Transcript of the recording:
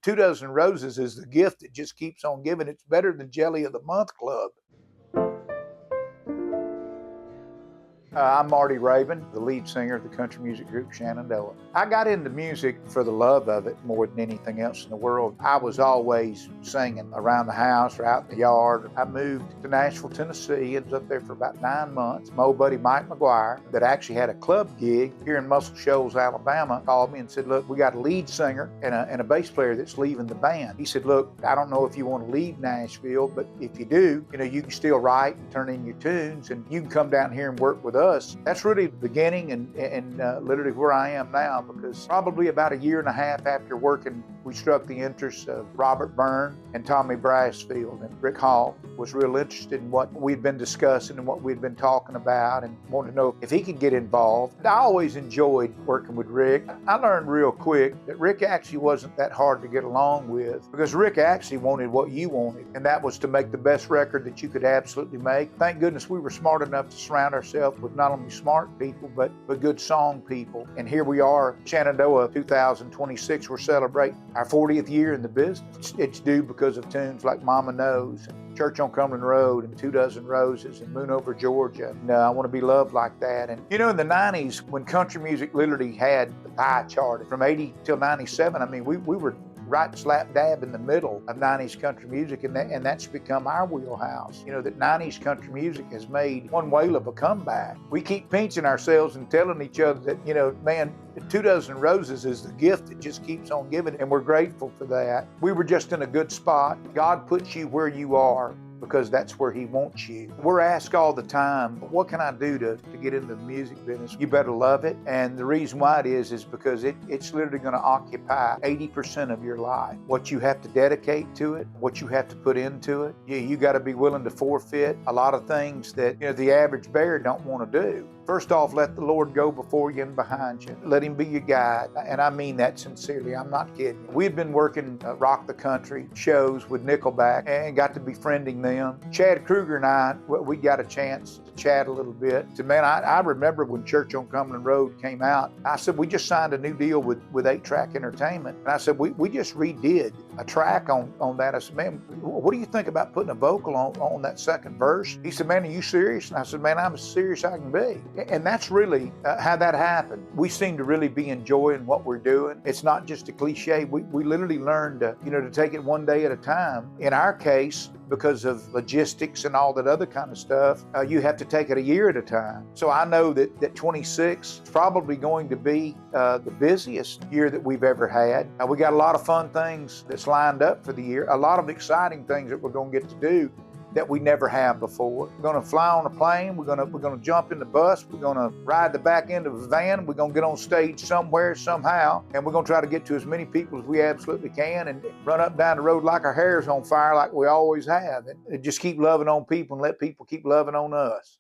2 dozen roses is the gift that just keeps on giving. It's better than Jelly of the Month Club. I'm Marty Rabon, the lead singer of the country music group Shenandoah. I got into music for the love of it more than anything else in the world. I was always singing around the house or out in the yard. I moved to Nashville, Tennessee, and was up there for about 9 months. My old buddy Mike McGuire, that actually had a club gig here in Muscle Shoals, Alabama, called me and said, look, we got a lead singer and a bass player that's leaving the band. He said, look, I don't know if you want to leave Nashville, but if you do, you can still write and turn in your tunes, and you can come down here and work with us. That's really the beginning and literally where I am now, because probably about a year and a half after working, we struck the interest of Robert Byrne and Tommy Brassfield, and Rick Hall was real interested in what we'd been discussing and what we'd been talking about, and wanted to know if he could get involved. I always enjoyed working with Rick. I learned real quick that Rick actually wasn't that hard to get along with, because Rick actually wanted what you wanted, and that was to make the best record that you could absolutely make. Thank goodness we were smart enough to surround ourselves with not only smart people, but good song people. And here we are, Shenandoah 2026, we're celebrating our 40th year in the business. It's due because of tunes like Mama Knows, and Church on Cumberland Road, and 2 Dozen Roses, and Moon Over Georgia, and I Want to Be Loved Like That. And in the 90s, when country music literally had the pie chart, from 80 till 97, I mean, we were right slap dab in the middle of 90s country music, and that's become our wheelhouse. That 90s country music has made one whale of a comeback. We keep pinching ourselves and telling each other that, man, 2 Dozen Roses is the gift that just keeps on giving, and we're grateful for that. We were just in a good spot. God puts you where you are because that's where he wants you. We're asked all the time, what can I do to get into the music business? You better love it. And the reason why it is because it's literally going to occupy 80% of your life. What you have to dedicate to it, what you have to put into it. You got to be willing to forfeit a lot of things that the average bear don't want to do. First off, let the Lord go before you and behind you. Let him be your guide. And I mean that sincerely. I'm not kidding. We had been working Rock the Country shows with Nickelback and got to befriending them. Chad Kruger and I, we got a chance to chat a little bit. So, man, I remember when Church on Cumberland Road came out, I said, we just signed a new deal with 8-Track Entertainment. And I said, we just redid a track on that. I said, man, what do you think about putting a vocal on that second verse? He said, man, are you serious? And I said, man, I'm as serious I can be. And that's really how that happened. We seem to really be enjoying what we're doing. It's not just a cliche. We literally learned to take it one day at a time. In our case, because of logistics and all that other kind of stuff, you have to take it a year at a time. So I know that 26 is probably going to be the busiest year that we've ever had. We got a lot of fun things that's lined up for the year, a lot of exciting things that we're going to get to do that we never have before. We're going to fly on a plane. We're going to jump in the bus. We're going to ride the back end of a van. We're going to get on stage somewhere, somehow, and we're going to try to get to as many people as we absolutely can and run up and down the road like our hair's on fire, like we always have. And just keep loving on people and let people keep loving on us.